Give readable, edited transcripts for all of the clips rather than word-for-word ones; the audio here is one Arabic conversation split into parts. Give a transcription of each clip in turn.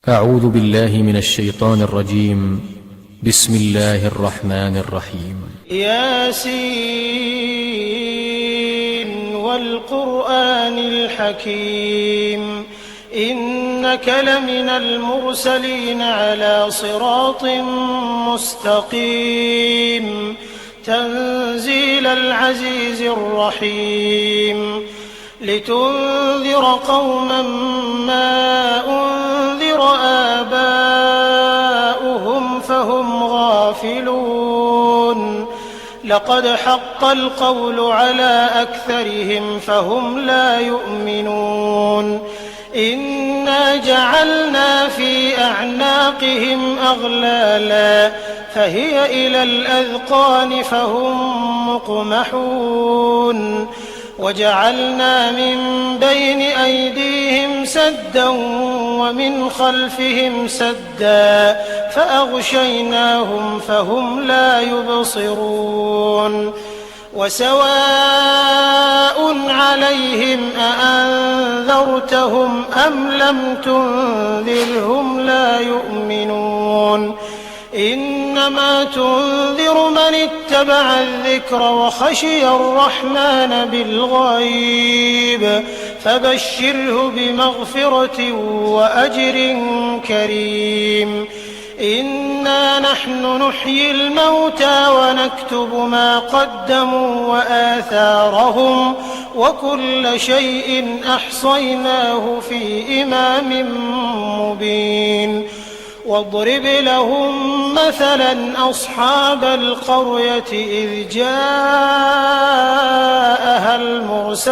أعوذ بالله من الشيطان الرجيم. بسم الله الرحمن الرحيم. ياسين والقرآن الحكيم إنك لمن المرسلين على صراط مستقيم تنزيل العزيز الرحيم لتنذر قوما ما أنذر آباؤهم فهم غافلون لقد حق القول على أكثرهم فهم لا يؤمنون إنا جعلنا في أعناقهم أغلالا فهي إلى الأذقان فهم مقمحون وجعلنا من بين أيديهم سدا ومن خلفهم سدا فأغشيناهم فهم لا يبصرون وسواء عليهم أأنذرتهم أم لم تنذرهم لا يؤمنون إنما تنذر من اتبع الذكر وخشي الرحمن بالغيب فبشره بمغفرة وأجر كريم إنا نحن نحيي الموتى ونكتب ما قدموا وآثارهم وكل شيء أحصيناه في إمام مبين واضرب لهم مثلا أصحاب القرية إذ جاءها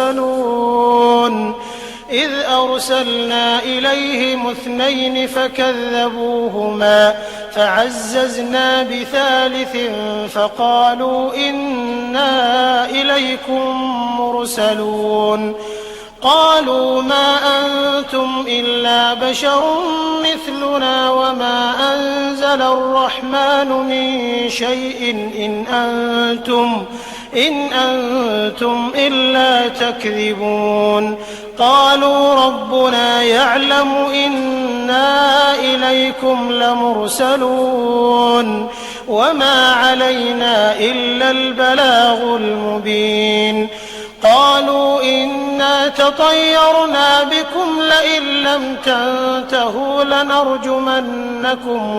المرسلون إذ أرسلنا إليهم 2 فكذبوهما فعززنا بثالث فقالوا إنا إليكم مرسلون قالوا ما أنتم إلا بشر مثلنا وما أنزل الرحمن من شيء إن أنتم إلا تكذبون قالوا ربنا يعلم إنا إليكم لمرسلون وما علينا إلا البلاغ المبين قالوا إنا تطيرنا بكم لئن لم تنتهوا لنرجمنكم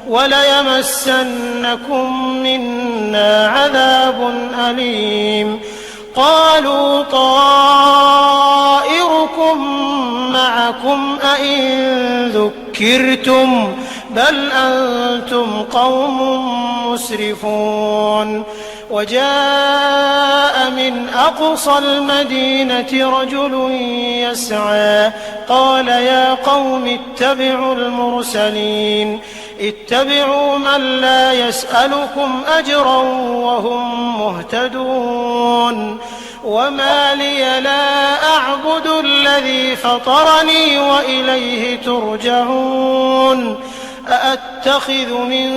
وليمسنكم منا عذاب أليم قالوا طائركم معكم أئن ذكرتم بل أنتم قوم مسرفون وجاء من أقصى المدينة رجل يسعى قال يا قوم اتبعوا المرسلين اتبعوا من لا يسألكم أجرا وهم مهتدون وما لي لا أعبد الذي فطرني وإليه ترجعون أأتخذ من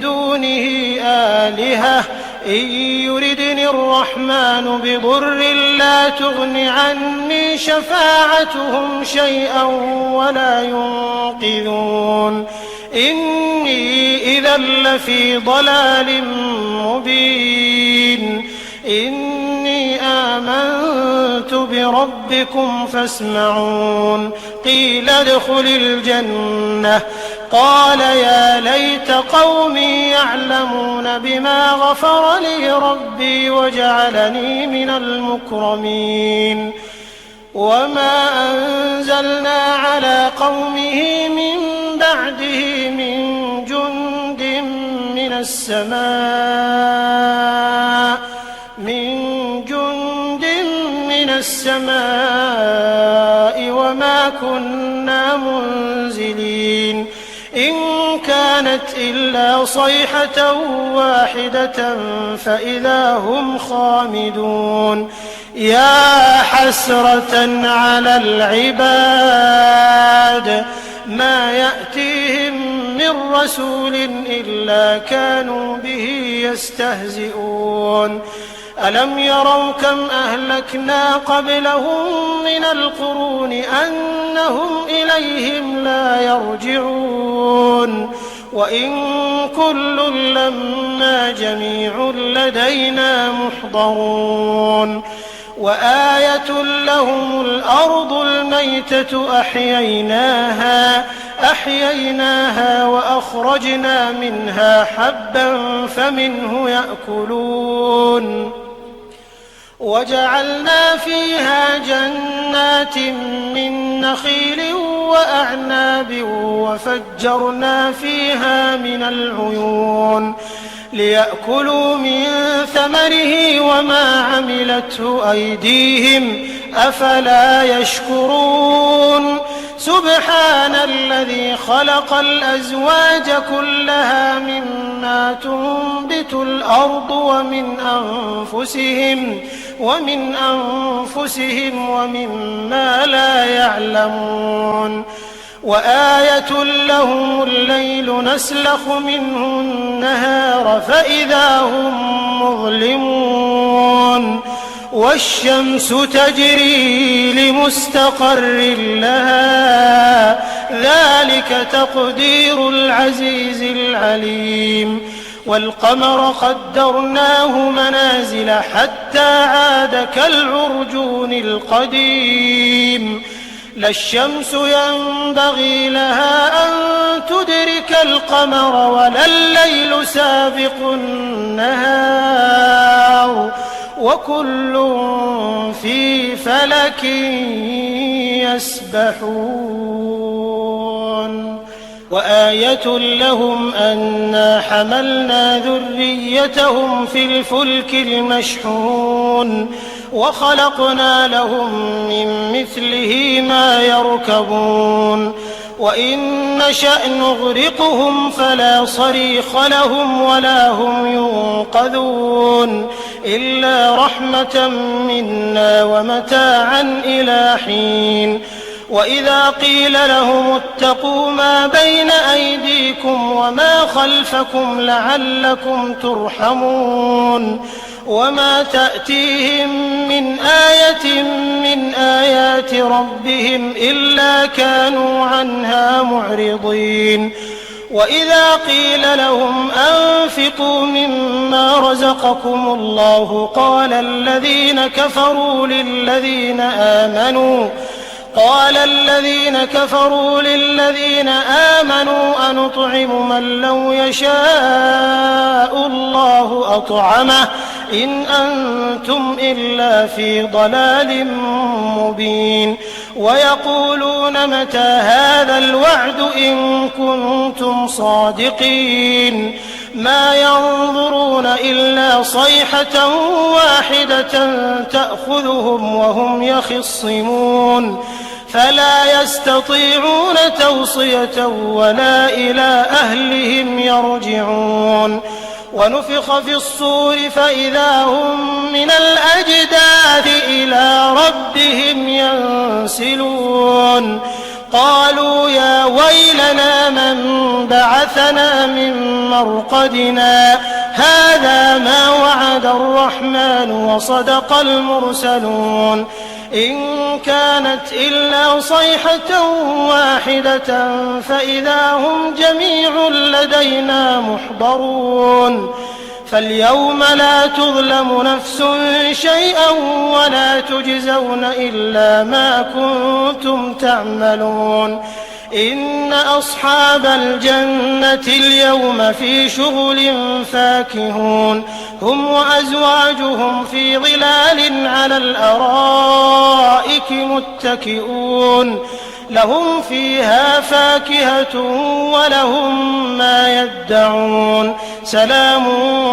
دونه آلهة إن يردني الرحمن بضر لا تغن عني شفاعتهم شيئا ولا ينقذون إني إذا لفي ضلال مبين إني آمنت بربكم فاسمعون قيل ادخل الجنة قال يا ليت قومي يعلمون بما غفر لي ربي وجعلني من المكرمين وما أنزلنا على قومه من بعده من جند من السماء وما كنا منزلين إن كانت إلا صيحة واحدة فإذا هم خامدون يا حسرة على العباد ما يأتيهم من رسول إلا كانوا به يستهزئون ألم يروا كم أهلكنا قبلهم من القرون أنهم إليهم لا يرجعون وإن كل لما جميع لدينا محضرون وآية لهم الأرض الميتة أحييناها وأخرجنا منها حبا فمنه يأكلون وجعلنا فيها جنات من نخيل وأعناب وفجرنا فيها من العيون ليأكلوا من ثمره وما عملته أيديهم أفلا يشكرون سبحان الذي خلق الأزواج كلها مما تنبت الأرض ومن أنفسهم ومما لا يعلمون وآية لهم الليل نسلخ منه النهار فإذا هم مظلمون والشمس تجري لمستقر لها ذلك تقدير العزيز العليم والقمر قدرناه منازل حتى عاد كالعرجون القديم لا الشمس ينبغي لها أن تدرك القمر ولا الليل سابق النهار وكل في فلك يسبحون وآية لهم أنا حملنا ذريتهم في الفلك المشحون وخلقنا لهم من مثله ما يركبون وإن نشأ نغرقهم فلا صريخ لهم ولا هم ينقذون إلا رحمة منا ومتاعا إلى حين وإذا قيل لهم اتقوا ما بين أيديكم وما خلفكم لعلكم ترحمون وما تأتيهم من آية من آيات ربهم إلا كانوا عنها معرضين وإذا قيل لهم أنفقوا مما رزقكم الله قال الذين كفروا للذين آمنوا أنطعم من لو يشاء الله أطعمه إن أنتم إلا في ضلال مبين ويقولون متى هذا الوعد إن كنتم صادقين ما ينظرون إلا صيحة واحدة تأخذهم وهم يخصمون فلا يستطيعون توصية ولا إلى أهلهم يرجعون ونفخ في الصور فإذا هم من الأجداث إلى ربهم ينسلون قالوا يا ويلنا من بعثنا من مرقدنا هذا ما وعد الرحمن وصدق المرسلون إن كانت إلا صيحة واحدة فإذا هم جميع لدينا محضرون فاليوم لا تظلم نفس شيئا ولا تجزون إلا ما كنتم تعملون إن أصحاب الجنة اليوم في شغل فاكهون هم وأزواجهم في ظلال على الأرائك متكئون لهم فيها فاكهة ولهم ما يدعون سلام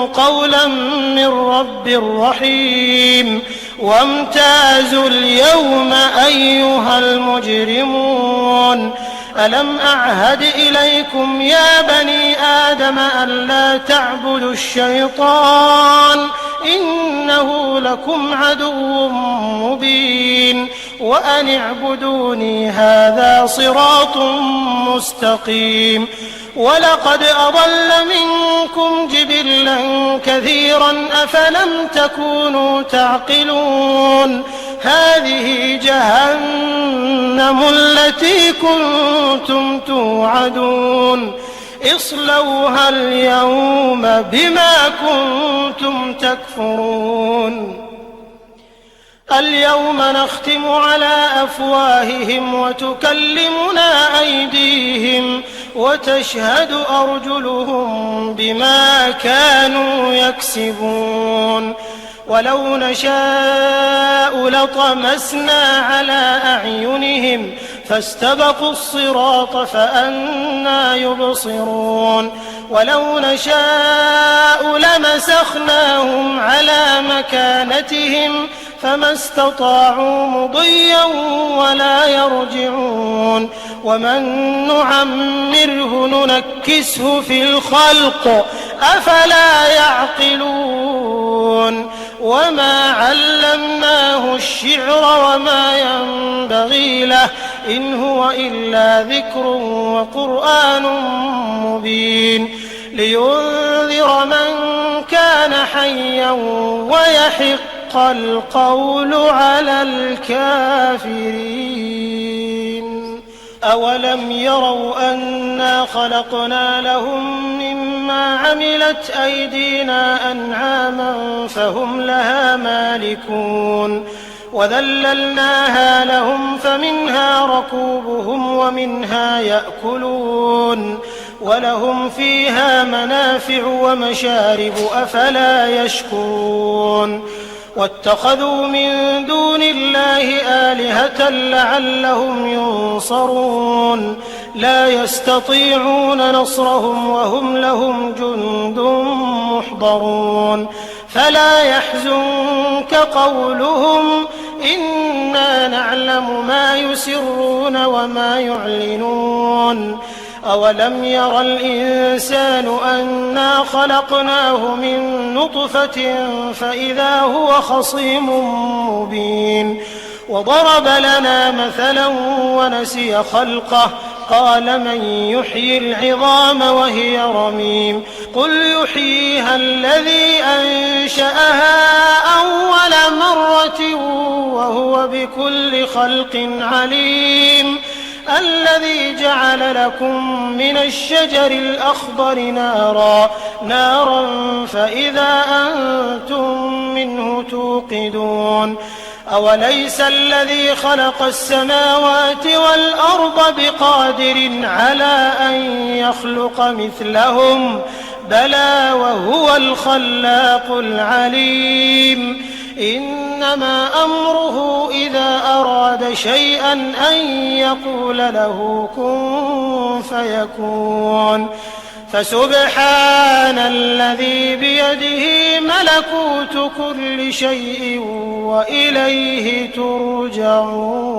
قولا من رب رحيم وامتازوا اليوم أيها المجرمون ألم أعهد إليكم يا بني آدم ألا تعبدوا الشيطان إنه لكم عدو مبين وأن اعبدوني هذا صراط مستقيم ولقد أضل منكم جبلا كثيرا أفلم تكونوا تعقلون هذه جهنم التي كنتم توعدون اصلوها اليوم بما كنتم تكفرون اليوم نختم على أفواههم وتكلمنا أيديهم وتشهد أرجلهم بما كانوا يكسبون ولو نشاء لطمسنا على أعينهم فاستبقوا الصراط فأنى يبصرون ولو نشاء لمسخناهم على مكانتهم فما استطاعوا مضيا ولا يرجعون ومن نعمره ننكسه في الخلق أفلا يعقلون وما علمناه الشعر وما ينبغي له إن هو إلا ذكر وقرآن مبين لينذر من كان حيا ويحق القول على الكافرين أولم يروا أنا خلقنا لهم مما عملت أيدينا أنعاما فهم لها مالكون وذللناها لهم فمنها ركوبهم ومنها يأكلون ولهم فيها منافع ومشارب أفلا يشكرون واتخذوا من دون الله آلهة لعلهم ينصرون لا يستطيعون نصرهم وهم لهم جند محضرون فلا يحزنك قولهم إنا نعلم ما يسرون وما يعلنون أولم ير الإنسان أنا خلقناه من نطفة فإذا هو خصيم مبين وضرب لنا مثلا ونسي خلقه قال من يحيي العظام وهي رميم قل يحييها الذي أنشأها أول مرة وهو بكل خلق عليم الذي جعل لكم من الشجر الأخضر نارا فإذا أنتم منه توقدون أوليس الذي خلق السماوات والأرض بقادر على أن يخلق مثلهم بلى وهو الخلاق العليم إنما أمره إذا أراد شيئا أن يقول له كن فيكون فسبحان الذي بيده ملكوت كل شيء وإليه ترجعون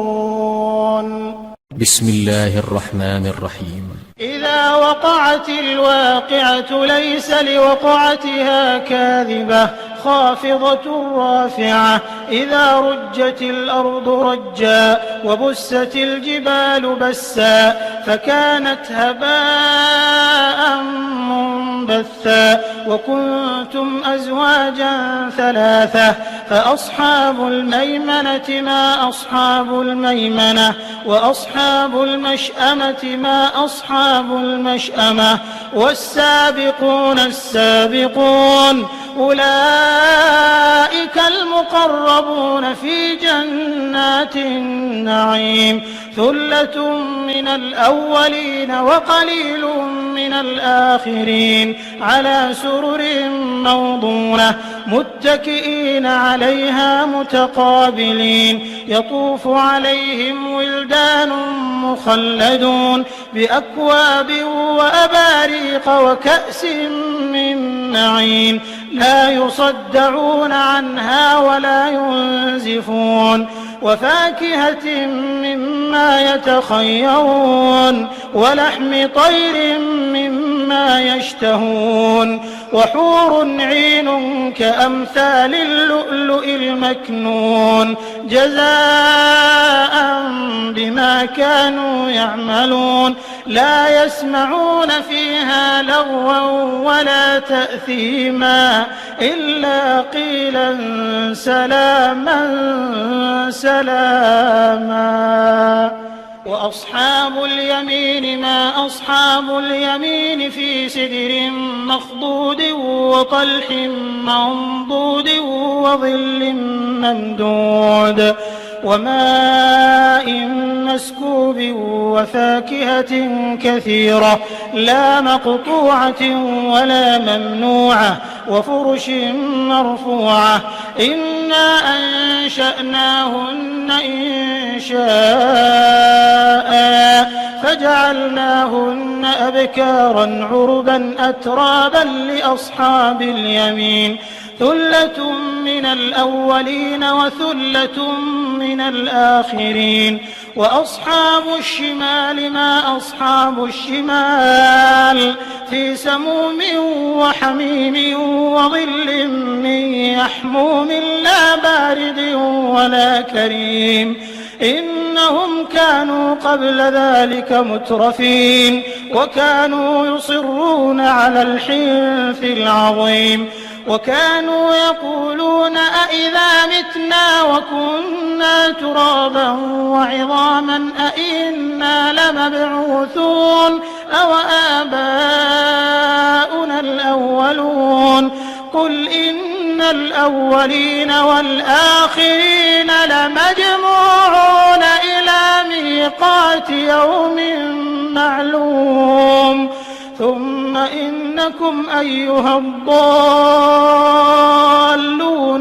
بسم الله الرحمن الرحيم إذا وقعت الواقعة ليس لوقعتها كاذبة خافضة رافعة إذا رجت الأرض رجا وبست الجبال بسا فكانت هباء منبثا وكنتم أزواجا ثلاثة فأصحاب الميمنة ما أصحاب الميمنة وأصحاب المشأمة ما أصحاب المشأمة والسابقون السابقون أولئك المقربون في جنات النعيم ثلة من الأولين وقليل من الآخرين على سرر موضونة متكئين عليها متقابلين يطوف عليهم ولدان مخلدون بأكواب وأباريق وكأس من معين لا يصدعون عنها ولا ينزفون وفاكهة مما يتخيرون ولحم طير مما مما يشتهون وحور عين كأمثال اللؤلؤ المكنون جزاء بما كانوا يعملون لا يسمعون فيها لغوا ولا تأثيما إلا قيلا سلاما سلاما. وأصحاب اليمين ما أصحاب اليمين في سدر مخضود وطلح منضود وظل ممدود وماء مسكوب وفاكهة كثيرة لا مقطوعة ولا ممنوعة وفرش مرفوعة إنا أنشأناهن إنشاء فجعلناهن أبكارا عربا أترابا لأصحاب اليمين ثلة من الأولين وثلة من الآخرين. وأصحاب الشمال ما أصحاب الشمال في سموم وحميم وظل من يحموم لا بارد ولا كريم إنهم كانوا قبل ذلك مترفين وكانوا يصرون على الحنث العظيم وكانوا يقولون أئذا متنا وكنا ترابا وعظاما أئنا لمبعوثون أو آباؤنا الأولون قل إن الأولين والآخرين لمجموعون إلى ميقات يوم معلوم ثم إنكم أيها الضالون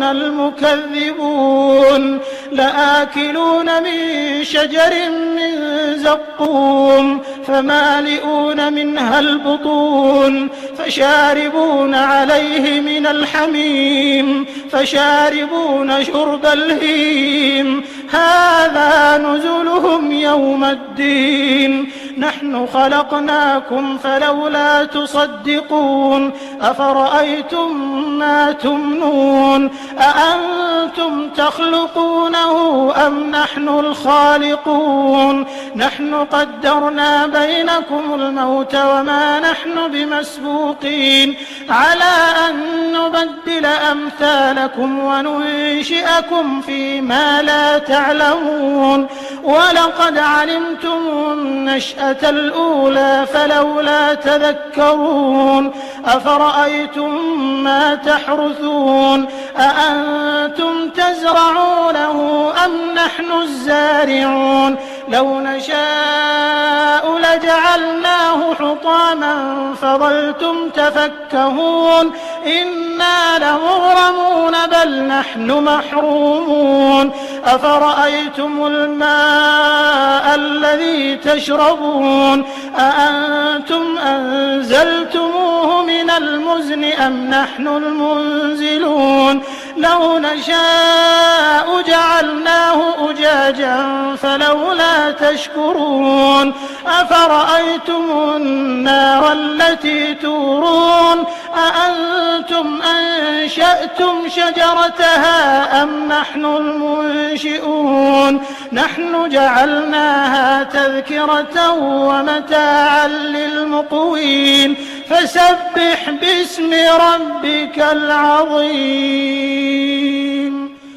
المكذبون لآكلون من شجر من زقوم فمالئون منها البطون فشاربون عليه من الحميم فشاربون شرب الهيم هذا نزلهم يوم الدين نحن خلقناكم فلولا تصدقون أفرأيتم ما تمنون أأنتم تخلقونه أم نحن الخالقون نحن قدرنا بينكم الموت وما نحن بمسبوقين على أن نبدل أمثالكم وننشئكم فيما لا تعلمون ولقد علمتم النشأة الأولى فلولا تذكرون أفرأيتم ما تحرثون أأنتم تزرعونه أم نحن الزارعون لو نشاء لجعلناه حطاما فظلتم تفكهون إنا لمغرمون بل نحن محرومون أفرأيتم الماء الذي تشربون أأنتم أنزلتموه من المزن أم نحن المنزلون لو نشاء جعلناه أجاجا فلولا تشكرون أفرأيتم النار التي تورون أأنتم أنشأتم شجرتها أم نحن المنشئون نحن جعلناها تذكرة ومتاعا للمقوين فسبح باسم ربك العظيم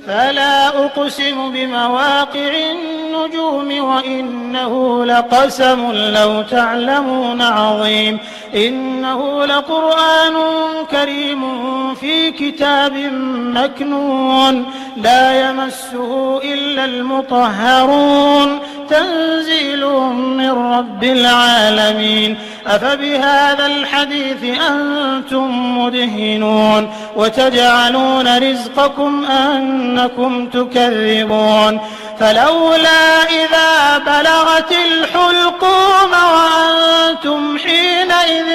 فلا أقسم بمواقع النجوم وإنه لقسم لو تعلمون عظيم إنه لقرآن كريم في كتاب مكنون لا يمسه إلا المطهرون تنزيل من رب العالمين أفبهذا الحديث أنتم مدهنون وتجعلون رزقكم أنكم تكذبون فلولا إذا بلغت الحلقوم وأنتم حينئذ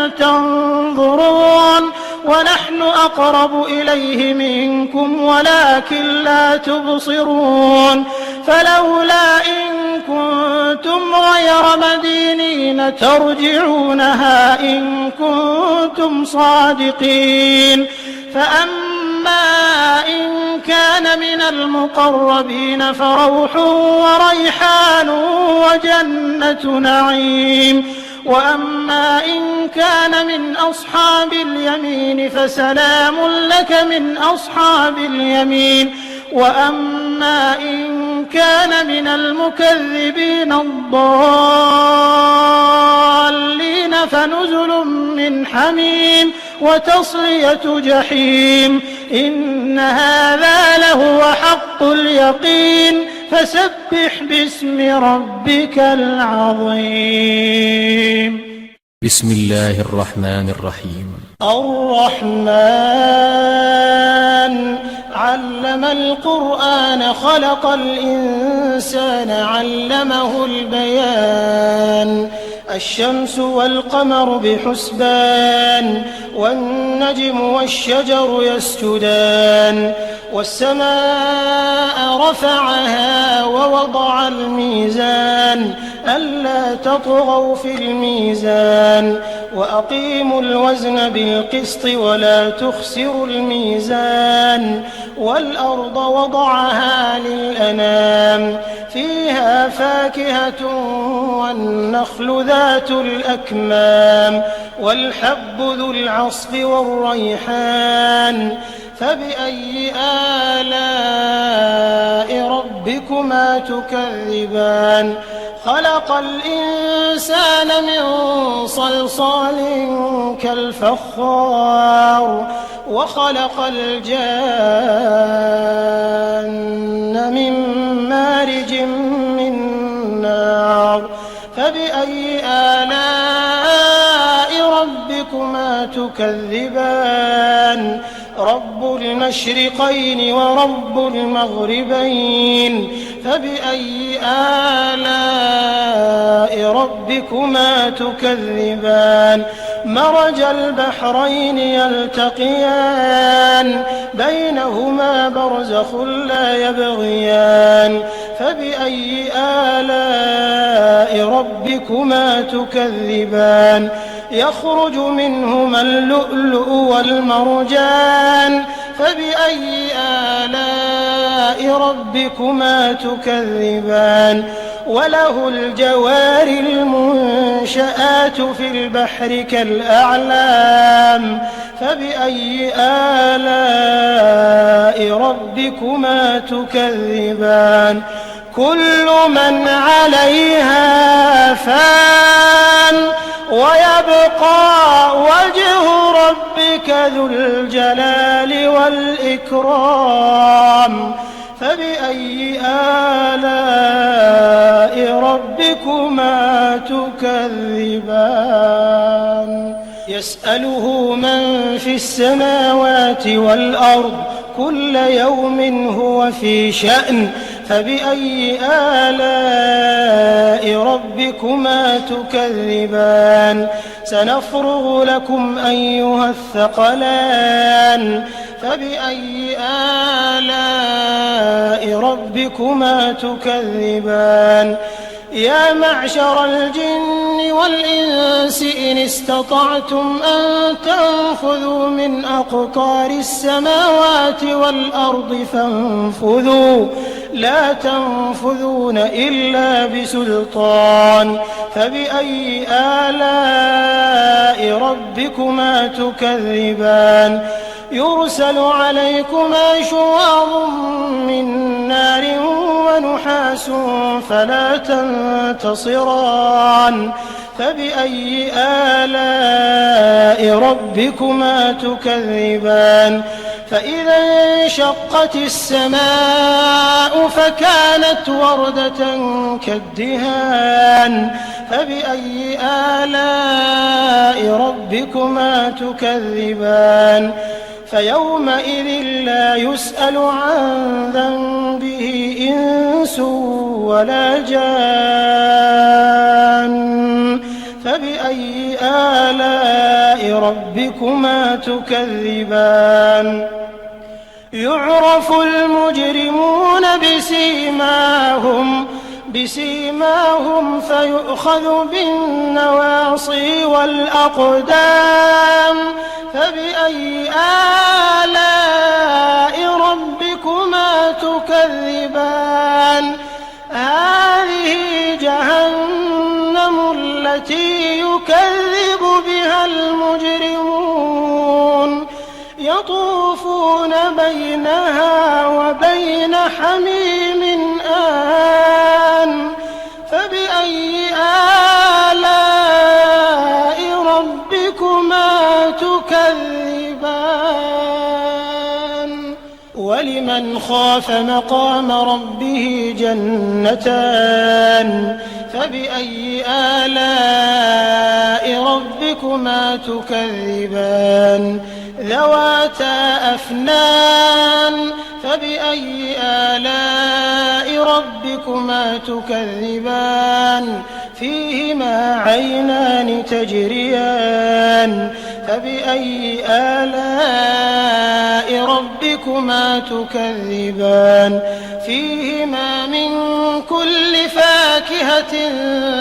تنظرون ونحن أقرب إليه منكم ولكن لا تبصرون فلولا إن كنتم غير مدينين ترجعونها إن كنتم صادقين فأما إن كان من المقربين فروح وريحان وجنة نعيم وأما إن كان من أصحاب اليمين فسلام لك من أصحاب اليمين وأما إن كان من المكذبين الضالين فنزل من حميم وتصلية جحيم إن هذا لهو حق اليقين فسبح باسم ربك العظيم. بسم الله الرحمن الرحيم. الرحمن علم القرآن خلق الإنسان علمه البيان الشمس والقمر بحسبان والنجم والشجر يسجدان والسماء رفعها ووضع الميزان ألا تطغوا في الميزان وأقيموا الوزن بالقسط ولا تخسروا الميزان والأرض وضعها للأنام فيها فاكهة والنخل ذات الأكمام والحب ذو العصف والريحان فبأي آلاء ربكما تكذبان خلق الإنسان من صلصال كالفخار وخلق الجان من مارج من نار فبأي آلاء ربكما تكذبان رب المشرقين ورب المغربين فبأي آلاء ربكما تكذبان مرج البحرين يلتقيان بينهما برزخ لا يبغيان فبأي آلاء ربكما تكذبان يخرج منهما اللؤلؤ والمرجان فبأي آلاء ربكما تكذبان وله الجوار المنشآت في البحر كالأعلام فبأي آلاء ربكما تكذبان كل من عليها فان ويبقى وجه ربك ذو الجلال والإكرام فبأي آلاء ربكما تكذبان يسأله من في السماوات والأرض كل يوم هو في شأن فبأي آلاء ربكما تكذبان سنفرغ لكم أيها الثقلان فبأي آلاء ربكما تكذبان يا معشر الجن والإنس إن استطعتم أن تنفذوا من أقطار السماوات والأرض فانفذوا لا تنفذون إلا بسلطان فبأي آلاء ربكما تكذبان يرسل عليكما شواظ من نار ونحاس فلا تنتصران فبأي آلاء ربكما تكذبان فإذا انشقت السماء فكانت وردة كالدهان فبأي آلاء ربكما تكذبان فيومئذ لا يسأل عن ذنبه إنس ولا جان فبأي آلاء ربكما تكذبان يعرف المجرمون بسيماهم فيؤخذ بالنواصي والأقدام فبأي آلاء ربكما تكذبان هذه جهنم التي يكذب بها المجرمون يطوفون بينها وبين حميم آن فبأي آلاء ربكما تكذبان ولمن خاف مقام ربه جنتان فبأي آلاء ربكما تكذبان ذواتا أفنان فبأي آلاء ربكما تكذبان فيهما عينان تجريان فبأي آلاء ربكما تكذبان فيهما من كل فاكهة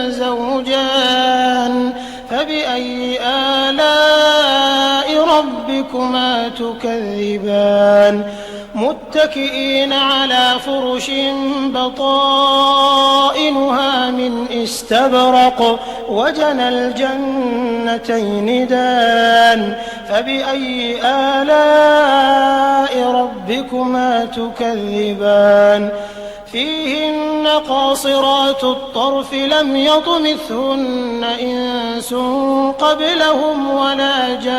زوجان فبأي آلاء ربكما تكذبان متكئين على فرش بطائنها من استبرق وجنى الجنتين دان فبأي آلاء ربكما تكذبان فيهن قاصرات الطرف لم يطمثهن إنس قبلهم ولا جان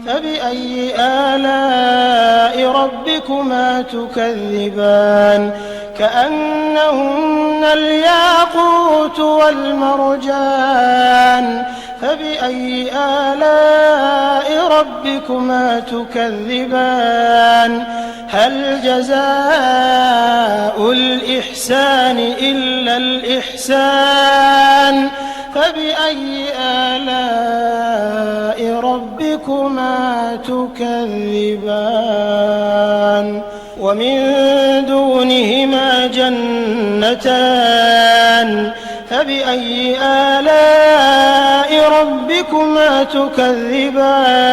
فبأي آلاء ربكما تكذبان كأنهن الياقوت والمرجان فبأي آلاء ربكما تكذبان هل جزاء الإحسان إلا الإحسان فبأي آلاء ربكما تكذبان ومن دونهما جنتان فبأي آلاء ربكما تكذبان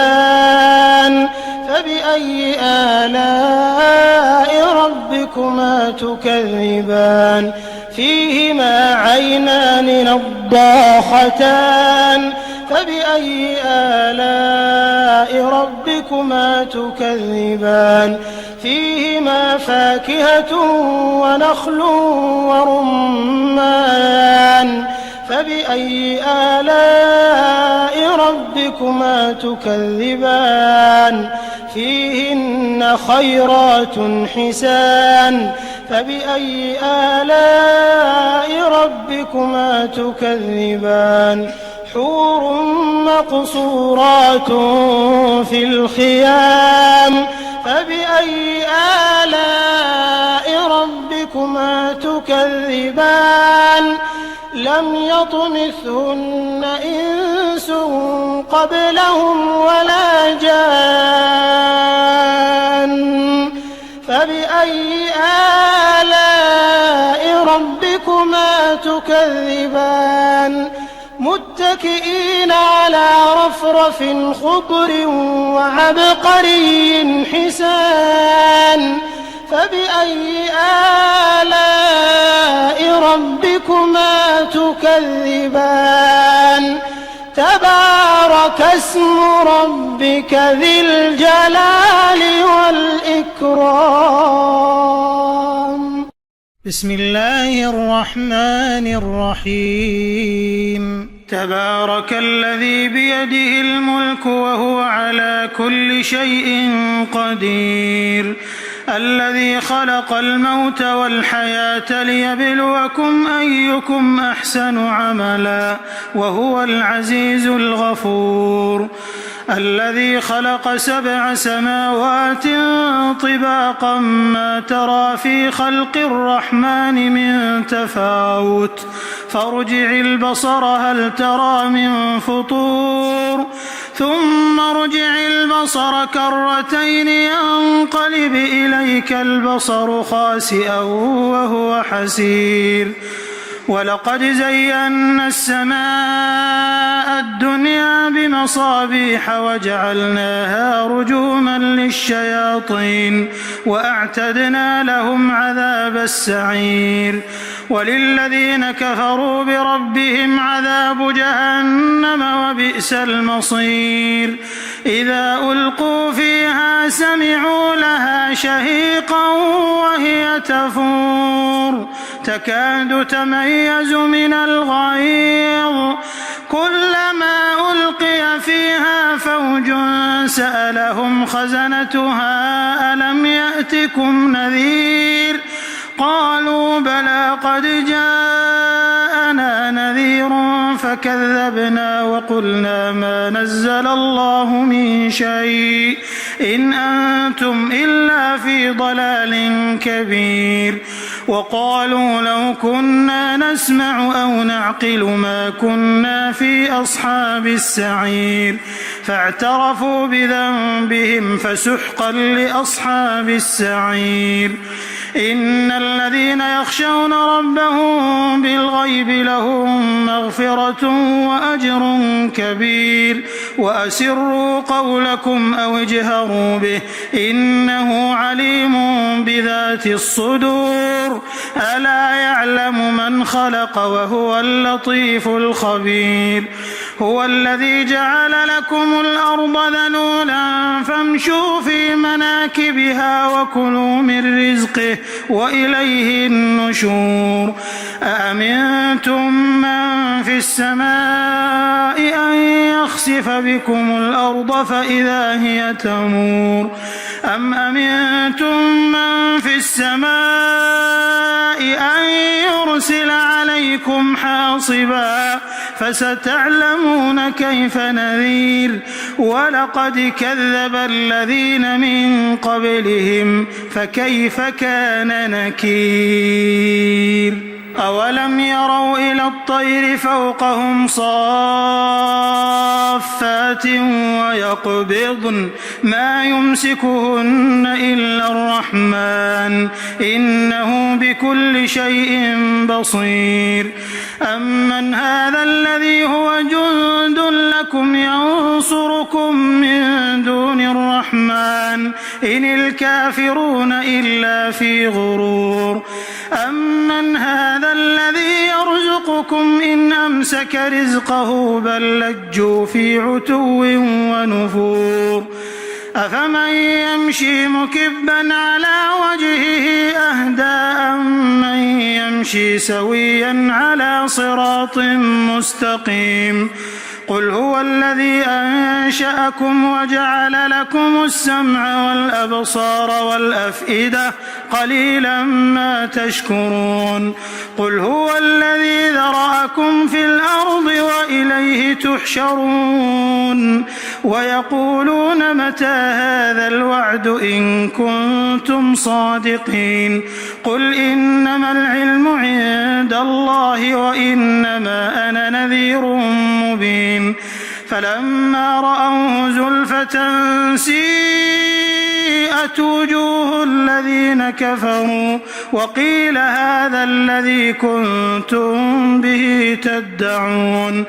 مدهامتان فبأي آلاء ربكما تكذبان فيهما عينان نضاختان فبأي آلاء ربكما تكذبان فيهما فاكهة ونخل ورمان فبأي آلاء ربكما تكذبان فيهن خيرات حسان فبأي آلاء ربكما تكذبان حور مقصورات في الخيام فبأي آلاء ربكما تكذبان لم يطمثهن إنس قبلهم ولا جان فبأي آلاء ربكما تكذبان متكئين على رفرف خضر وعبقري حسان فبأي آلاء ربكما تكذبان تبارك اسم ربك ذي الجلال والإكرام بسم الله الرحمن الرحيم تبارك الذي بيده الملك وهو على كل شيء قدير الذي خلق الموت والحياة ليبلوكم أيكم أحسن عملا وهو العزيز الغفور الذي خلق 7 سماوات طباقا ما ترى في خلق الرحمن من تفاوت فارجع البصر هل ترى من فطور ثم ارجع البصر كرتين ينقلب إليك البصر خاسئا وهو حسير ولقد زينا السماء الدنيا بمصابيح وجعلناها رجوما للشياطين وأعتدنا لهم عذاب السعير وللذين كفروا بربهم عذاب جهنم وبئس المصير إذا ألقوا فيها سمعوا لها شهيقا وهي تفور تكاد تميز من الغيظ كلما ألقي فيها فوج سألهم خزنتها ألم يأتكم نذير قالوا بلى قد جاءنا نذير فكذبنا وقلنا ما نزل الله من شيء إن أنتم إلا في ضلال كبير وقالوا لو كنا نسمع أو نعقل ما كنا في أصحاب السعير فاعترفوا بذنبهم فسحقا لأصحاب السعير إن الذين يخشون ربهم بالغيب لهم مغفرة وأجر كبير وأسروا قولكم أو اجهروا به إنه عليم بذات الصدور ألا يعلم من خلق وهو اللطيف الخبير هو الذي جعل لكم الأرض ذلولا فامشوا في مناكبها وكلوا من رزقه وإليه النشور أأمنتم من في السماء أن يخسف بكم الأرض فإذا هي تمور أم أمنتم من في السماء أن يرسل عليكم حاصبا فستعلمون كيف نذير ولقد كذب الذين من قبلهم فكيف كان نكير أولم يروا إلى الطير فوقهم صافات ويقبضن ما يمسكهن إلا الرحمن إنه بكل شيء بصير أمن هذا الذي هو جند لكم ينصركم من دون الرحمن إن الكافرون إلا في غرور أمن هذا الذي يرزقكم إن أمسك رزقه بل لجوا في عتو ونفور أفمن يمشي مكبا على وجهه أهدى أمن يمشي سويا على صراط مستقيم قل هو الذي أنشأكم وجعل لكم السمع والأبصار والأفئدة قليلا ما تشكرون قل هو الذي ذرأكم في الأرض وإليه تحشرون ويقولون متى هذا الوعد إن كنتم صادقين قل إنما العلم عند الله وإنما أنا نذير مبين فلما رأوه زلفة سيئت وجوه الذين كفروا وقيل هذا الذي كنتم به تدعون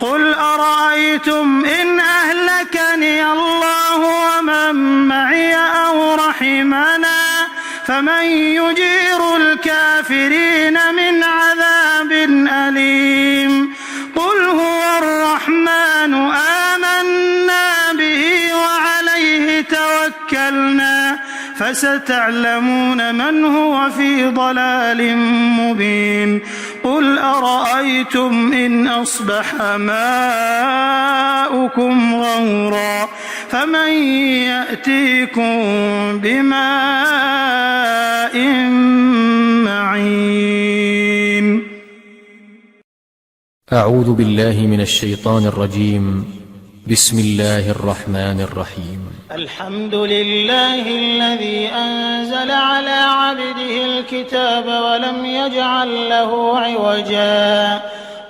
قل أرأيتم إن أهلكني الله ومن معي أو رحمنا فمن يجير الكافرين من عذاب أليم قل هو الرحمن آمنا به وعليه توكلنا فستعلمون من هو في ضلال مبين قل أرأيتم إن أصبح ماؤكم غورا فمن يأتيكم بماء معين أعوذ بالله من الشيطان الرجيم بسم الله الرحمن الرحيم الحمد لله الذي أنزل على عبده الكتاب ولم يجعل له عوجا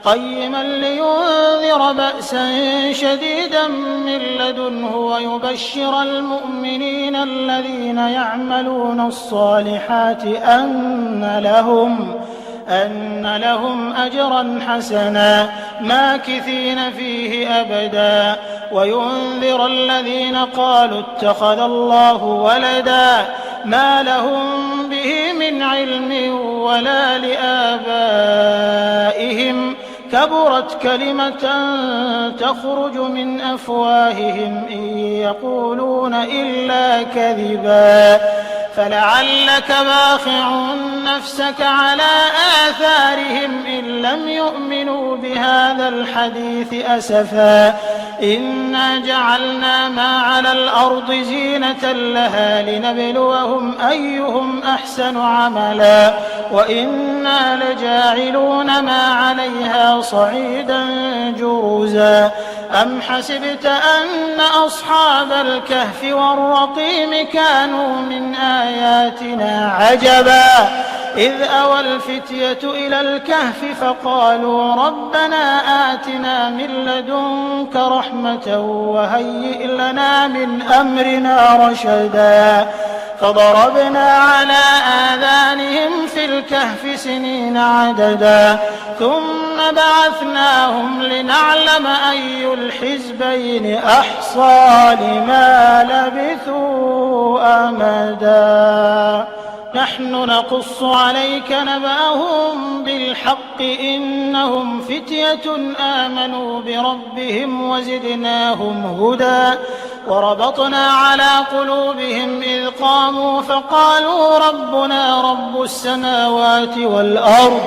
قيما لينذر بأسا شديدا من لدنه ويبشر المؤمنين الذين يعملون الصالحات أن لهم أجرا حسنا ماكثين فيه أبدا وينذر الذين قالوا اتخذ الله ولدا ما لهم به من علم ولا لآبائهم كبرت كلمة تخرج من أفواههم إن يقولون إلا كذبا فلعلك باخع نفسك على آثارهم إن لم يؤمنوا بهذا الحديث أسفا إنا جعلنا ما على الأرض زينة لها لنبلوهم أيهم أحسن عملا وإنا لجاعلون ما عليها صعيدا جرزا أم حسبت أن أصحاب الكهف والرقيم كانوا من آياتنا عجبا إذ أوى الفتية إلى الكهف فقالوا ربنا آتنا من لدنك رحمة وهيئ لنا من أمرنا رشدا فضربنا على آذانهم في الكهف سنين عددا ثم بعثناهم لنعلم أي الحزبين أحصى لما لبثوا أمدا نحن نقص عليك نبأهم بالحق إنهم فتية آمنوا بربهم وزدناهم هدى وربطنا على قلوبهم إذ قاموا فقالوا ربنا رب السماوات والأرض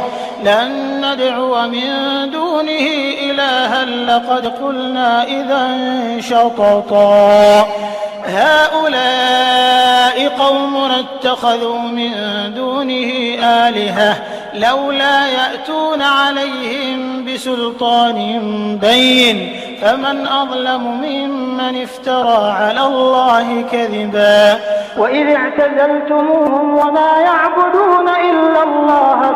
لن ندعو من دونه إلها لقد قلنا إذا شططا هؤلاء قومنا اتخذوا من دونه آلهة لولا يأتون عليهم بسلطان بين فمن أظلم ممن افترى على الله كذبا وإذ اعتزلتموهم وما يعبدون إلا الله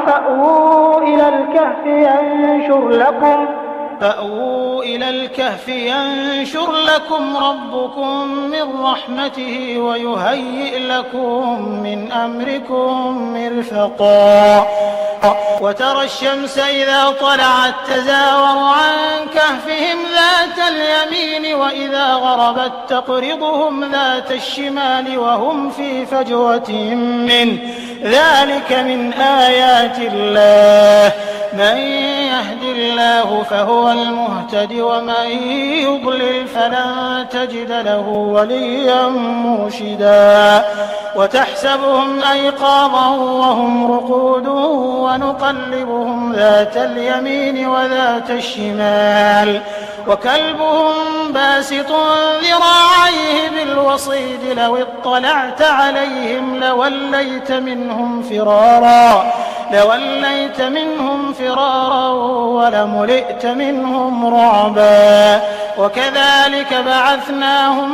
فأووا إلى الكهف ينشر لكم ربكم من رحمته ويهيئ لكم من أمركم مرفقا وترى الشمس إذا طلعت تزاور عن كهفهم ذات اليمين وإذا غربت تقرضهم ذات الشمال وهم في فجوة منه ذلك من آيات الله من يهد الله فهو المهتد ومن يضلل فلن تجد له وليا مرشدا وتحسبهم أيقاظا وهم رقود ونقلبهم ذات اليمين وذات الشمال وكلبهم باسط ذراعيه بالوصيد لو اطلعت عليهم لوليت منهم فرارا ولملئت منهم رعبا وكذلك بعثناهم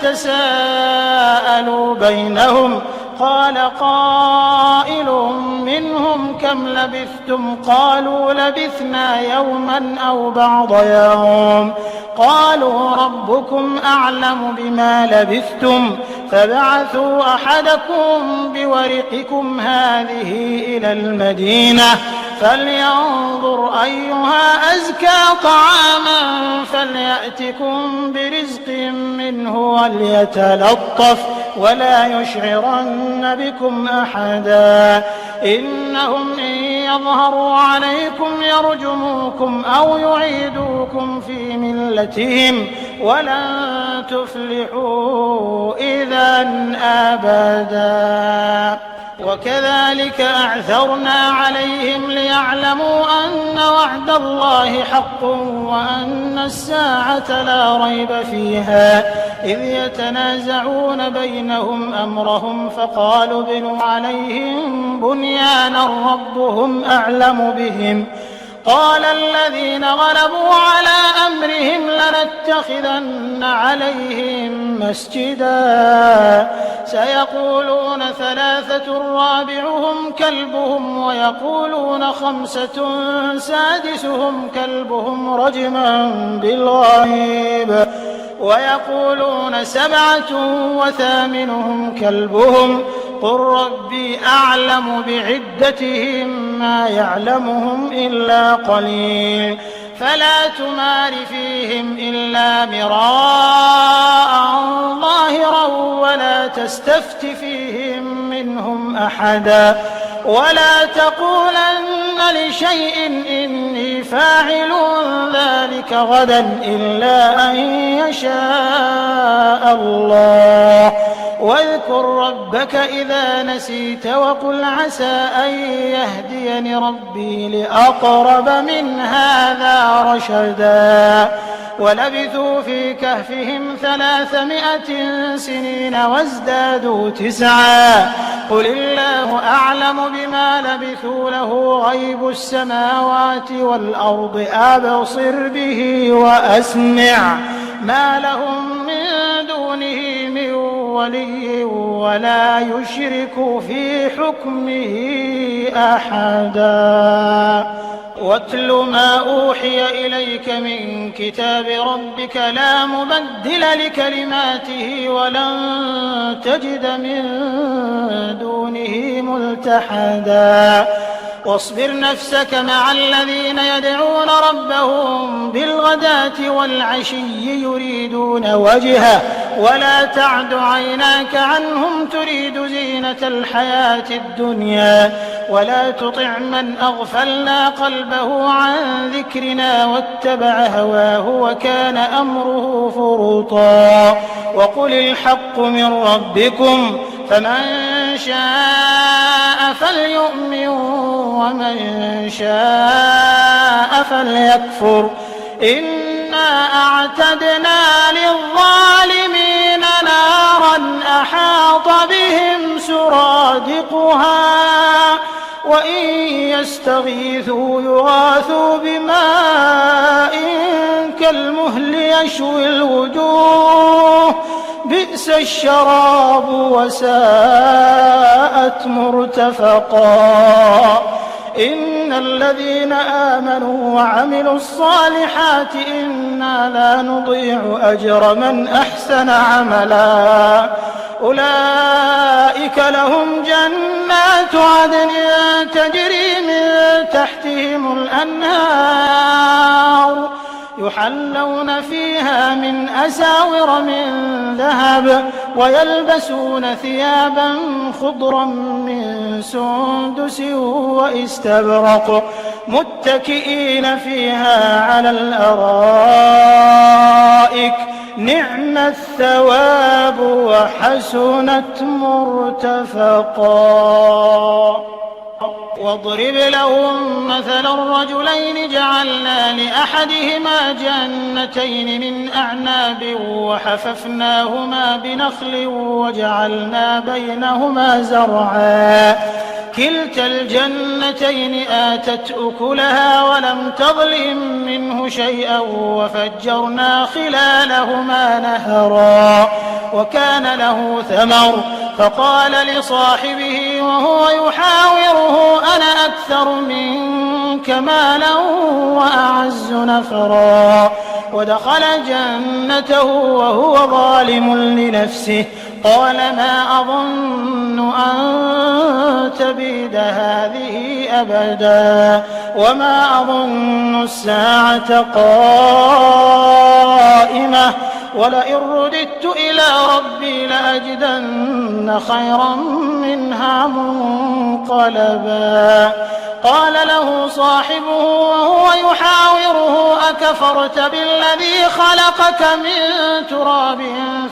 ليتساءلوا بينهم قال قائل منهم كم لبثتم قالوا لبثنا يوما أو بعض يوم قالوا ربكم أعلم بما لبثتم فابعثوا أحدكم بورقكم هذه إلى المدينة فلينظر أيها أزكى طعاما فليأتكم برزق منه وليتلطف ولا يشعرن بكم أحدا إنهم إن يظهروا عليكم يرجموكم أو يعيدوكم في ملتهم ولن تفلحوا إذا أبدا وكذلك أعثرنا عليهم ليعلموا أن وعد الله حق وأن الساعة لا ريب فيها إذ يتنازعون بينهم أمرهم فقالوا ابنوا عليهم بنيانا ربهم أعلم بهم قال الذين غلبوا على أمرهم لنتخذن عليهم مسجدا سيقولون 3 رابعهم كلبهم ويقولون 5 سادسهم كلبهم رجما بالغيب ويقولون 7 وثامنهم كلبهم قل ربي أعلم بعدتهم ما يعلمهم إلا قليل فلا تمار فيهم إلا مراء ظاهرا ولا تستفت فيهم منهم أحدا ولا تقولن لشيء إني فاعل ذلك غدا إلا أن يشاء الله واذكر ربك إذا نسيت وقل عسى أن يهديني ربي لأقرب من هذا رشدا ولبثوا في كهفهم 300 سنين وازدادوا 9 قل الله أعلم بما لبثوا له غيب السماوات والأرض أبصر به وأسمع ما لهم من دونه من ولي ولا يشرك في حكمه أحدا واتل ما أوحي إليك من كتاب ربك لا مبدل لكلماته ولن تجد من دونه ملتحدا واصبر نفسك مع الذين يدعون ربهم بالغداة والعشي يريدون وجهه ولا تعد عيناك عنهم تريد زينة الحياة الدنيا ولا تطع من أغفلنا قلبه عن ذكرنا واتبع هواه وكان أمره فرطا وقل الحق من ربكم فمن شاء فليؤمن ومن شاء فليكفر إنا أعتدنا للظالمين نارا أحاط بهم سرادقها وإن يستغيثوا يغاثوا بماء كالمهل يشوي الوجوه بئس الشراب وساءت مرتفقا إن الذين آمنوا وعملوا الصالحات إنا لا نضيع أجر من أحسن عملا أولئك لهم جنات عدن تجري من تحتهم الأنهار يحلون فيها من أساور من ذهب ويلبسون ثيابا خضرا من سندس واستبرق متكئين فيها على الأرائك نعم الثواب وحسنت مرتفقا واضرب لهم مثل الرجلين جعلنا لأحدهما جنتين من أعناب وحففناهما بنخل وجعلنا بينهما زرعا كلتا الجنتين آتت أكلها ولم تظلم منه شيئا وفجرنا خلالهما نهرا وكان له ثمر فقال لصاحبه وهو يحاوره أنا أكثر منك مالا وأعز نفرا ودخل جنته وهو ظالم لنفسه قال ما أظن أن تبيد هذه أبدا وما أظن الساعة قائمة ولئن رددت إلى ربي لأجدن خيرا منها منقلبا قال له صاحبه وهو يحاوره أكفرت بالذي خلقك من تراب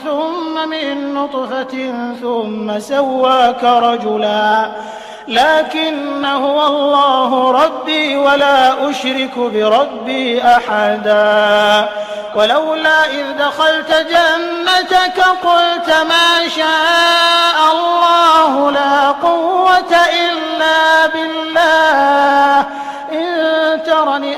ثم من نطفة ثم سواك رجلا لكن هو الله ربي ولا أشرك بربي أحدا ولولا إذ دخلت جنتك قلت ما شاء الله لا قوة إلا بالله إن ترني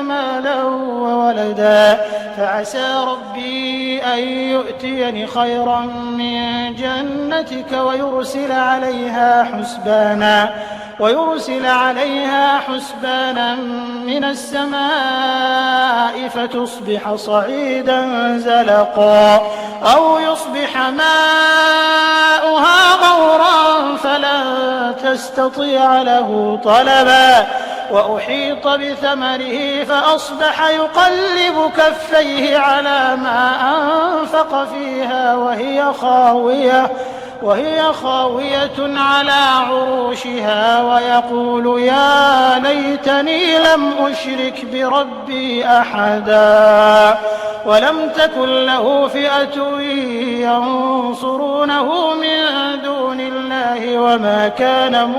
مالا وولدا فعسى ربي أن يؤتيني خيرا من جنتك ويرسل عليها حسبانا من السماء فتصبح صعيدا زلقا أو يصبح ماؤها غورا فلن تستطيع له طلبا وأحيط بثمره فأصبح يقلب كفيه على ما أنفق فيها وهي خاوية على عروشها ويقول يا ليتني لم أشرك بربي أحدا ولم تكن له فئة ينصرونه من دون الله وما كان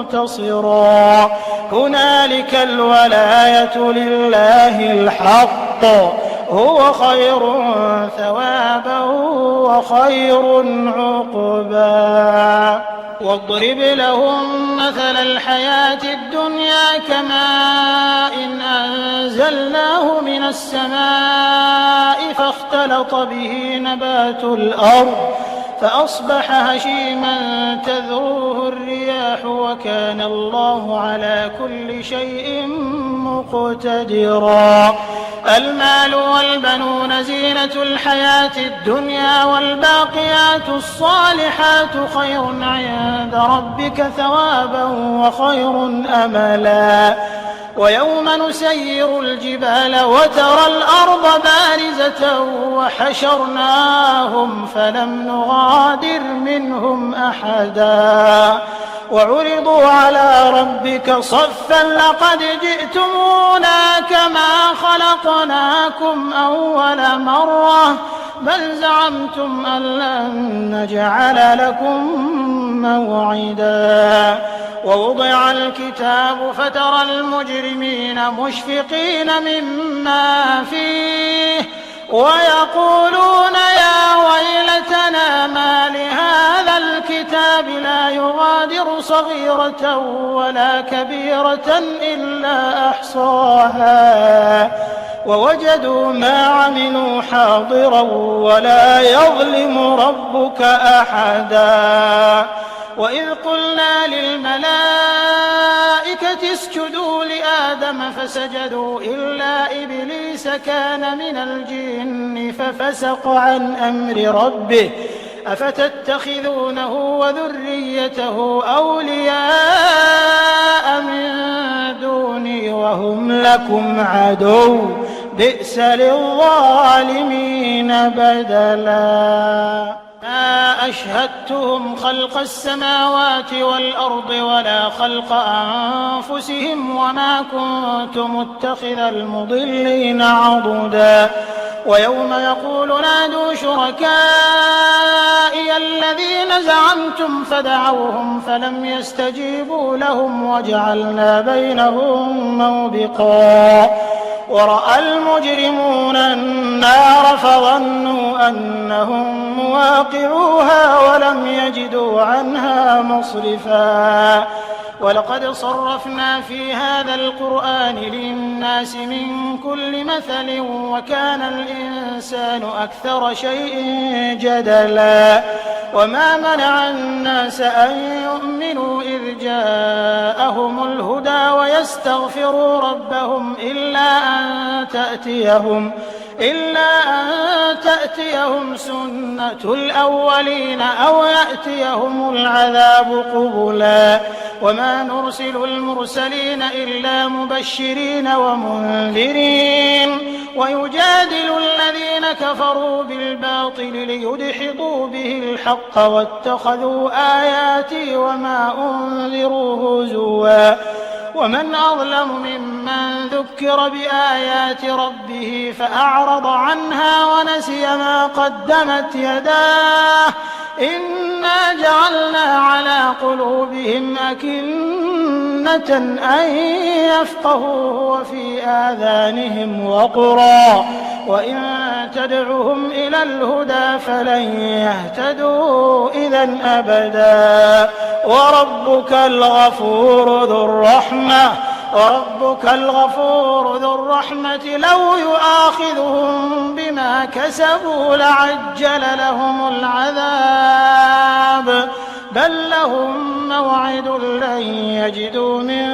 منتصرا هنالك الولاية لله الحق هو خير ثوابا وخير عقبا واضرب لهم مثل الحياة الدنيا كماء إن أنزلناه من السماء فاختلط به نبات الأرض فأصبح هشيما تذروه الرياح وكان الله على كل شيء مقتدرا المال والبنون زينة الحياة الدنيا والباقيات الصالحات خير عند ربك ثوابا وخير أملا ويوم نسير الجبال وترى الأرض بارزة وحشرناهم فلم نغادر منهم أحدا وعرضوا على ربك صفا لقد جئتمونا كما خلقناكم أول مرة بل زعمتم أن لن نجعل لكم موعدا ووضع الكتاب فترى المجرمين مشفقين مما فيه ويقولون يا ويلتنا ما لهذا الكتاب لا يغادر صغيرة ولا كبيرة إلا أحصاها ووجدوا ما عملوا حاضرا ولا يظلم ربك أحدا وإذ قلنا للملائكة اسجدوا لآدم فسجدوا إلا إبليس كان من الجن ففسق عن أمر ربه أفتتخذونه وذريته أولياء من دوني وهم لكم عدو بئس للظالمين بدلا ما أشهدتهم خلق السماوات والأرض ولا خلق أنفسهم وما كنت متخذ المضلين عضدا ويوم يقول نادوا شركائي الذين زعمتم فدعوهم فلم يستجيبوا لهم وجعلنا بينهم موبقا ورأى المجرمون النار فظنوا أنهم مواقعوها ولم يجدوا عنها مصرفا ولقد صرفنا في هذا القرآن للناس من كل مثل وكان الإنسان أكثر شيء جدلا وما منع الناس أن يؤمنوا إذ جاءهم الهدى ويستغفروا ربهم إلا أن تأتيهم سنة الأولين أو يأتيهم العذاب قبلا وما نرسل المرسلين إلا مبشرين ومنذرين ويجادل الذين كفروا بالباطل ليدحضوا به الحق واتخذوا آياتي وما أنذروا هزوا ومن أظلم ممن ذكر بآيات ربه فأعرض عنها ونسي ما قدمت يداه إنا جعلنا على قلوبهم أكنة أن يفقهوا وفي آذانهم وقرا وإن تدعهم إلى الهدى فلن يهتدوا إذا أبدا وربك الغفور ذو الرحمة وربك الغفور ذو الرحمة لو يؤاخذهم بما كسبوا لعجل لهم العذاب بل لهم موعد لن يجدوا من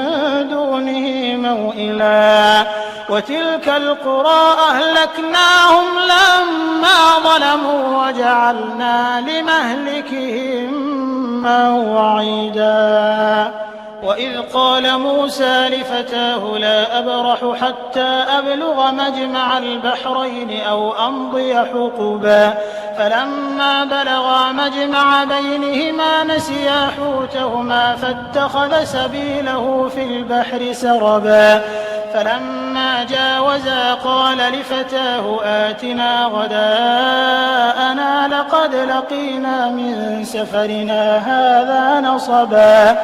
دونه موئلا وتلك القرى أهلكناهم لما ظلموا وجعلنا لمهلكهم موعدا وإذ قال موسى لفتاه لا أبرح حتى أبلغ مجمع البحرين أو أمضي حقبا فلما بلغا مجمع بينهما نسيا حوتهما فاتخذ سبيله في البحر سربا فلما جاوزا قال لفتاه آتنا غداءنا لقد لقينا من سفرنا هذا نصبا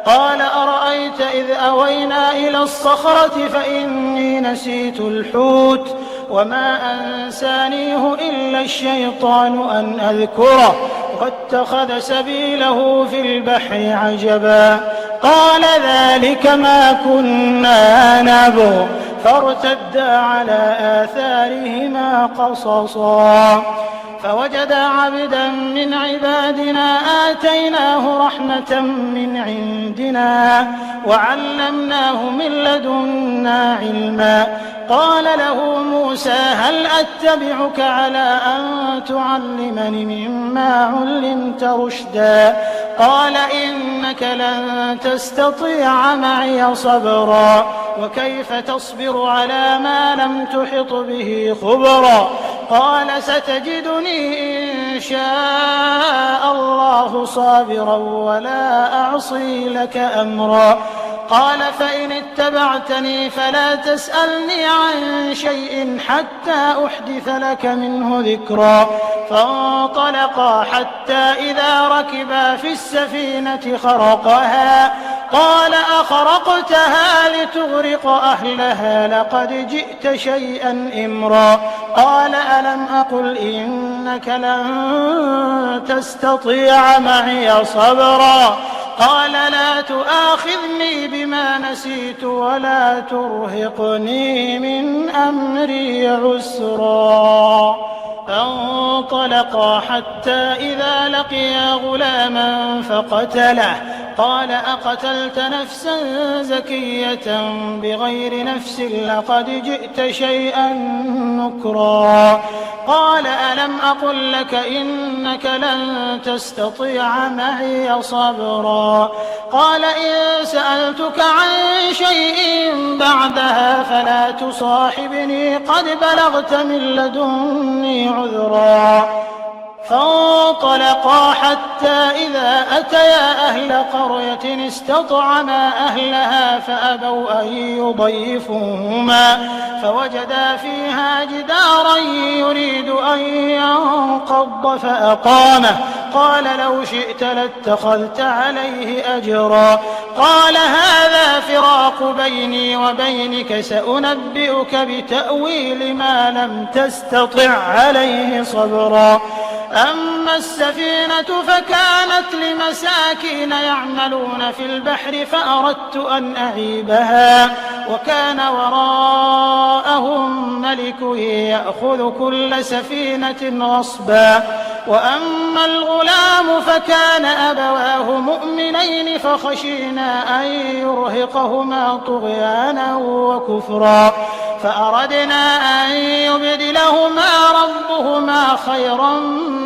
قال أرأيت إذ أوينا إلى الصخرة فإني نسيت الحوت وما أنسانيه إلا الشيطان أن أذكره واتخذ سبيله في البحر عجبا قال ذلك ما كنا نبغ فارتدا على آثارهما قصصا فوجدا عبدا من عبادنا آتيناه رحمة من عندنا وعلمناه من لدنا علما قال له موسى هل أتبعك على أن تعلمني مما علمت رشدا قال إنك لن تستطيع معي صبرا وكيف تصبر على ما لم تحط به خبرا قال ستجدني إن شاء الله صابرا ولا أعصي لك أمرا قال فإن اتبعتني فلا تسألني عن شيء حتى أحدث لك منه ذكرا فانطلقا حتى إذا ركبا في السفينة خرقها قال أخرقتها لتغرق أهلها لقد جئت شيئا إمرا قال ألم أقل إنك لن تستطيع معي صبرا قال لا تؤاخذني بما نسيت ولا ترهقني من أمري عسرا فانطلقا حتى إذا لقيا غلاما فقتله قال أقتلت نفسا زكية بغير نفس لقد جئت شيئا نكرا قال ألم أقل لك إنك لن تستطيع معي صبرا قال إن سألتك عن شيء بعدها فلا تصاحبني قد بلغت من لدني عذرا فانطلقا حتى إذا أتيا أهل قرية استطعما أهلها فأبوا أن يضيفوهما فوجدا فيها جدارا يريد أن ينقض فأقامه قال لو شئت لاتخذت عليه أجرا قال هذا فراق بيني وبينك سأنبئك بتأويل ما لم تستطع عليه صبرا أما السفينة فكانت لمساكين يعملون في البحر فأردت أن أعيبها وكان وراءهم ملك يأخذ كل سفينة غصبا وأما الغلام فكان أبواه مؤمنين فخشينا أن يرهقهما طغيانا وكفرا فأردنا أن يبدلهما ربهما خيرا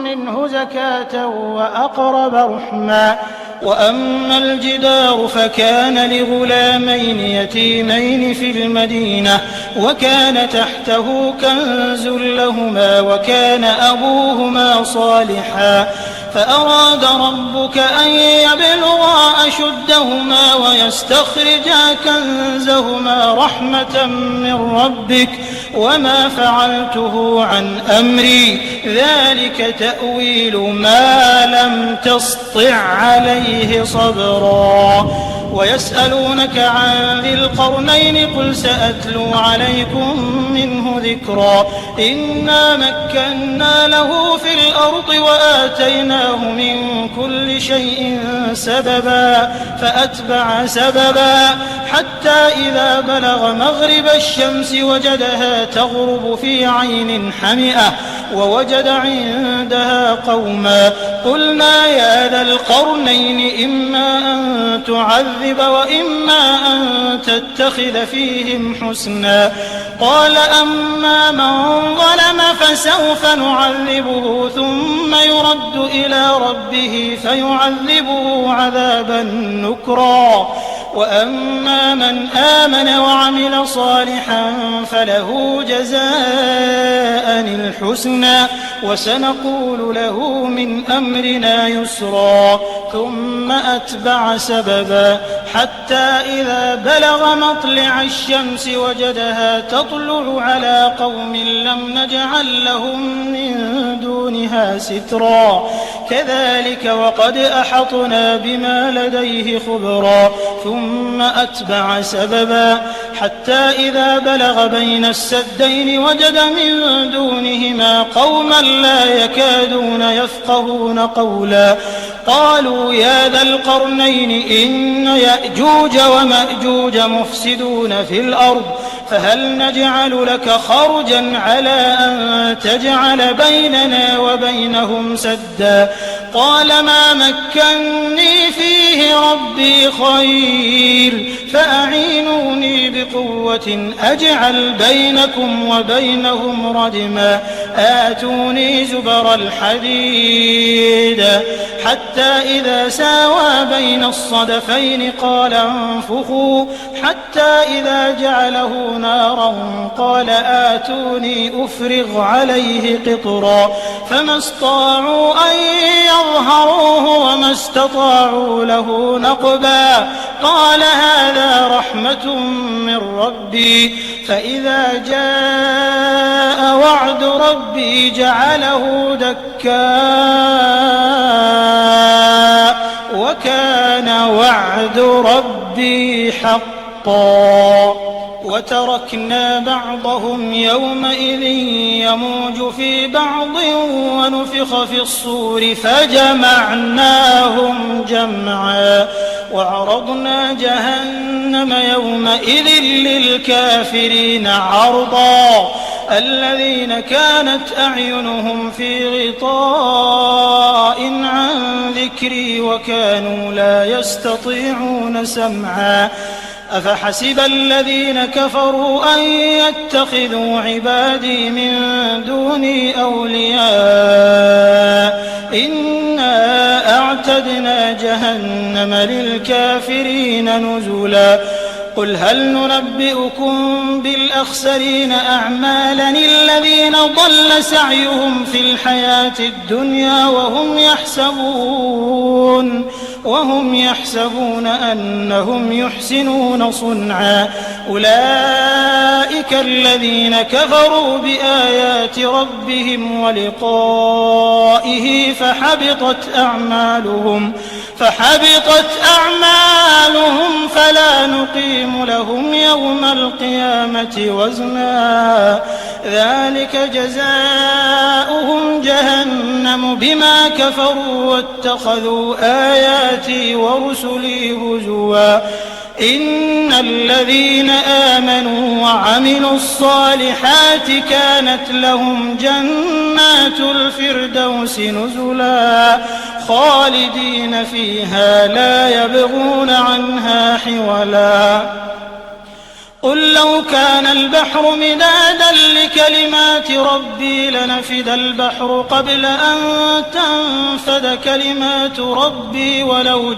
منه زكاة وأقرب رحما وأما الجدار فكان لغلامين يتيمين في المدينة وكان تحته كنز لهما وكان أبوهما صالحا فأراد ربك أن يبلغا أشدهما ويستخرجا كنزهما رحمة من ربك وما فعلته عن أمري ذلك تأويل ما لم تسطع عليه صبرا ويسألونك عن ذي القرنين قل سأتلو عليكم منه ذكرا إنا مكنا له في الأرض وآتيناه من كل شيء سببا فأتبع سببا حتى إذا بلغ مغرب الشمس وجدها تغرب في عين حمئة ووجد عندها قوما قلنا يا ذا القرنين إما أن تعذب وإما أن تتخذ فيهم حسنا قال أما من ظلم فسوف نعذبه ثم يرد إلى ربه فيعذبه عذابا نكرا وأما من آمن وعمل صالحا فله جزاء الحسنى وسنقول له من أمرنا يسرا ثم أتبع سببا حتى إذا بلغ مطلع الشمس وجدها تطلع على قوم لم نجعل لهم من دونها سترا كذلك وقد أحطنا بما لديه خبرا ثم أتبع سببا حتى إذا بلغ بين السدين وجد من دونهما قوما لا يكادون يفقهون قولا قالوا يا ذا القرنين إن يأجوج ومأجوج مفسدون في الأرض فهل نجعل لك خرجا على أن تجعل بيننا وبينهم سدا قال ما مكني فيه ربي خير فأعينوني بقوة أجعل بينكم وبينهم ردما آتوني زبر الحديد حتى إذا ساوى بين الصدفين قال انفخوا حتى إذا جعله نارا قال آتوني أفرغ عليه قطرا فما استطاعوا أن يظهروه وما استطاعوا له نقبا قال هذا رحمة من ربي فإذا جاء وعد ربي جعله دكا وكان وعد ربي حقا وتركنا بعضهم يومئذ يموج في بعض ونفخ في الصور فجمعناهم جمعا وعرضنا جهنم يومئذ للكافرين عرضا الذين كانت أعينهم في غطاء عن ذكري وكانوا لا يستطيعون سمعا أفحسب الذين كفروا أن يتخذوا عبادي من دوني أولياء إنا أعتدنا جهنم للكافرين نزلا قل هل ننبئكم بالأخسرين أعمالا الذين ضل سعيهم في الحياة الدنيا وهم يحسبون أنهم يحسنون صنعا أولئك الذين كفروا بآيات ربهم ولقائه فحبطت أعمالهم فلا نقيم لهم يوم القيامة وزنا ذلك جزاؤهم جهنم بما كفروا واتخذوا آياتي ورسلي هزوا إن الذين آمنوا وعملوا الصالحات كانت لهم جنات الفردوس نزلا خالدين فيها لا يبغون عنها حولا قل لو كان البحر مدادا لكلمات ربي لنفد البحر قبل أن تنفد كلمات ربي ولو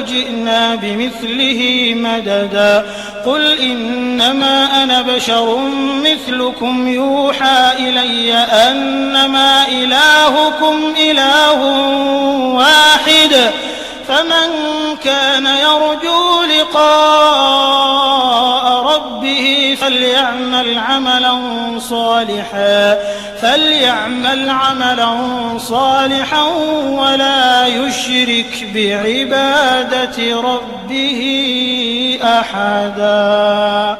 جئنا بمثله مددا قل إنما أنا بشر مثلكم يوحى إلي أنما إلهكم إله واحد فمن كان يرجو لقاء ربه فليعمل عملا صالحا ولا يشرك بعبادة ربه أحدا.